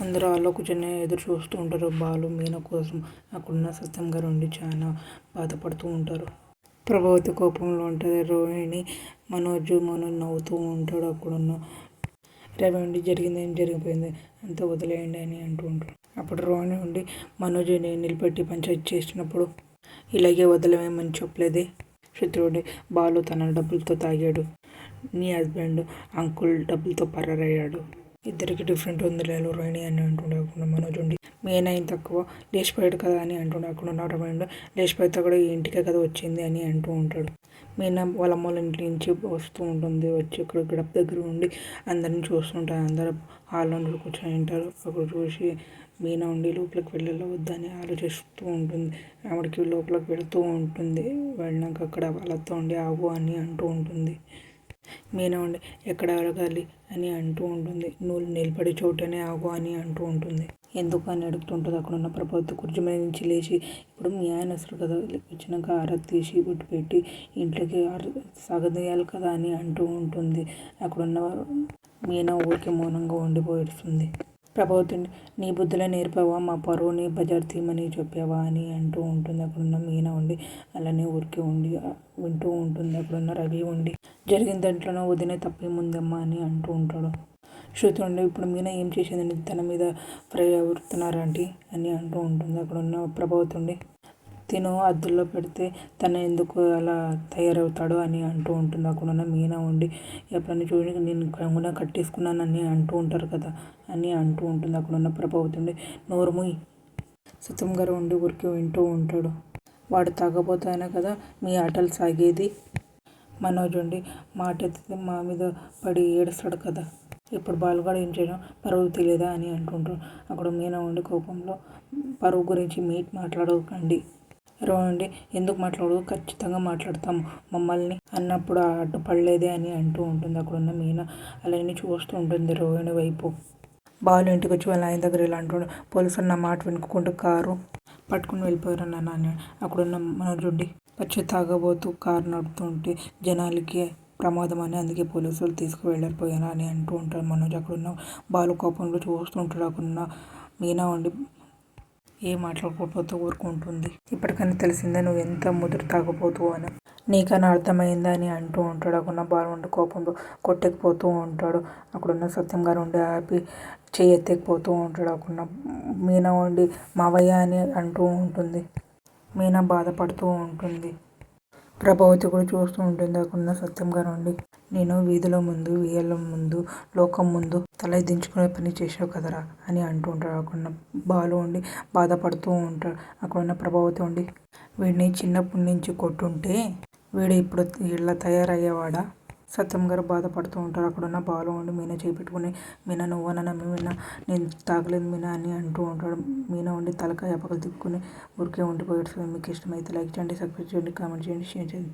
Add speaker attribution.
Speaker 1: అందరూ హాల్లో కూర్చొని ఎదురు చూస్తూ ఉంటారు బాలు మీనా కోసం. అక్కడున్న సత్యం గారు ఉండి చాలా బాధపడుతూ ఉంటారు. ప్రభావతి కోపంలో ఉంటుంది. రోహిణి మనోజ్ నవ్వుతూ ఉంటాడు. అక్కడున్న రవి ఉండి జరిగింది ఏం జరిగిపోయింది అంతా వదిలేయండి అని అంటూ ఉంటాడు. అప్పుడు రోహిణి ఉండి మనోజ్ని నిలబెట్టి పంచాయతీ చేసినప్పుడు ఇలాగే వదిలేమని చెప్పలేదే. శత్రువుడి బాలు తన డబ్బులతో తాగాడు, నీ హస్బెండ్ అంకుల్ డబ్బులతో పరారయ్యాడు, ఇద్దరికి డిఫరెంట్ ఉంది లేదు రోహిణి అని అంటుండే. మనోజ్ ఉండి మెయిన్ అయిన తక్కువ లేచిపోయాడు కదా అని అంటుండే. అక్కడ ఉన్న రమైండ్ లేచిపోయితే కూడా ఈ ఇంటికే కదా వచ్చింది అని అంటూ ఉంటాడు. మీనా వాళ్ళ అమ్మల ఇంటి నుంచి వస్తూ ఉంటుంది. వచ్చి ఇక్కడ గడప దగ్గర ఉండి అందరిని చూస్తుంటారు. అందరూ హాల్లో కూర్చొని ఉంటారు. అక్కడ చూసి మీనా ఉండి లోపలికి వెళ్ళవద్దని ఆలోచిస్తూ ఉంటుంది. ఆవిడకి లోపలికి వెళుతూ ఉంటుంది. వెళ్ళినాక అక్కడ వాళ్ళతో ఉండి ఆవు అని అంటూ ఉంటుంది. మీనా ఉండి ఎక్కడ అడగాలి అని అంటూ ఉంటుంది. నువ్వు నిలబడి చోటనే ఆగు అని అంటూ ఉంటుంది. ఎందుకు అని అడుగుతుంటుంది. అక్కడ ఉన్న ప్రభావతి కుర్చీ మీద నుంచి లేచి ఇప్పుడు మీ ఆయన వస్తారు కదా, వచ్చినాక ఆరతి తీసి బొట్టు పెట్టి ఇంట్లోకి సాగదీయాలి కదా అని అంటూ ఉంటుంది. అక్కడున్న మీనా ఊరికి మౌనంగా ఉండిపోయిస్తుంది. ప్రభావతి నీ బుద్ధులే నేర్పావా, మా పరువుని బజార్ తీయమని చెప్పావా అని అంటూ ఉంటుంది. అక్కడున్న మీనా ఉండి అలానే ఊరికి ఉండి వింటూ ఉంటుంది. అక్కడున్న రవి ఉండి జరిగిన దాంట్లోనో వదినే తప్పేముందమ్మా అని అంటూ ఉంటాడు. శృతి ఉండి ఇప్పుడు మీనా ఏం చేసిందని తన మీద ప్రవర్తున్నారంటే అని అంటూ ఉంటుంది. అక్కడున్న ప్రభావతి ఉండి తిను అద్దుల్లో పెడితే తను ఎందుకు అలా తయారవుతాడు అని అంటూ ఉంటుంది. అక్కడున్న మీనా ఉండి ఎప్పుడన్నా చూసి నేను కంగున కట్టేసుకున్నానని అంటూ ఉంటారు కదా అని అంటూ ఉంటుంది. అక్కడున్న ప్రభావతి ఉండి నోరుముయ్. సత్యం గారు ఉండి ఊరికి వింటూ ఉంటాడు. వాడు తాగబోతానే కదా మీ ఆటలు సాగేది. మనోజ్ ఉండి మాట ఎత్తితే మా మీద పడి ఏడుస్తాడు కదా, ఇప్పుడు బాలుగాడు ఏం చేయడం పరువు తెలియదా అని అంటుంటారు. అక్కడ మీనా ఉండి కోపంలో పరువు గురించి మాట్లాడకండి రోండి, ఎందుకు మాట్లాడదు, ఖచ్చితంగా మాట్లాడతాము మమ్మల్ని అన్నప్పుడు అడ్డుపడలేదే అని అంటూ ఉంటుంది. అక్కడున్న మీనా అలానే చూస్తూ ఉంటుంది రోహిణి వైపు. బాలు ఇంటికి వచ్చి వాళ్ళ ఆయన దగ్గర ఇలా అంటుండే పోలీసులు నా మాట వినుకుంటూ కారు పట్టుకుని వెళ్ళిపోయారు నాన్న అని. అక్కడున్న మనోజ్ ఉండి వచ్చి తాగబోతూ కారు నడుపుతుంటే జనాలకి ప్రమాదం అని అందుకే పోలీసులు తీసుకువెళ్ళిపోయాను అని అంటూ ఉంటారు మనోజ్. అక్కడున్న బాలు కోపంలో చూస్తూ ఉంటాడు. అక్కడున్న మీనా ఉండి ఏం మాట్లాడుకోకపోతూ ఊరుకుంటుంది. ఇప్పటికైనా తెలిసిందే నువ్వు ఎంత ముదురు తాగపోతూ అని, నీకన్నా అర్థమైందా అని అంటూ ఉంటాడు. అక్కడున్న బాలు ఉండి కోపంలో కొట్టకపోతూ ఉంటాడు. అక్కడున్న సత్యం గారు ఉండి ఆపి చేయెత్తకపోతూ ఉంటాడు. అక్కడున్న మీనా ఉండి మావయ్య అని అంటూ ఉంటుంది. మీనా బాధపడుతూ ఉంటుంది. ప్రభావతి కూడా చూస్తూ ఉంటుంది. అక్కడున్న సత్యం గారు ఉండి నేను వీధిలో ముందు వీళ్ళ ముందు లోకం ముందు తల దించుకునే పని చేసావు కదరా అని అంటూ ఉంటాడు. అక్కడున్న బాలు ఉండి బాధపడుతూ ఉంటాడు. అక్కడున్న ప్రభావతి ఉండి వీడిని చిన్నప్పటి నుంచి కొట్టుంటే వీడు ఇప్పుడు ఇలా తయారయ్యేవాడా. సత్యం గారు బాధపడుతూ ఉంటారు. అక్కడున్న బాలు ఉండి మీనా చేపెట్టుకుని మీనా నువ్వనన్నా మీనా నేను తాగలేదు మీనా అని అంటూ ఉంటాడు. మీనా ఉండి తలకాయ పగలు తిప్పుకుని ఊరికే ఉండిపోయాడు. మీకు ఇష్టమైతే లైక్ చేయండి, సబ్స్క్రైబ్ చేయండి, కామెంట్ చేయండి, షేర్ చేయండి.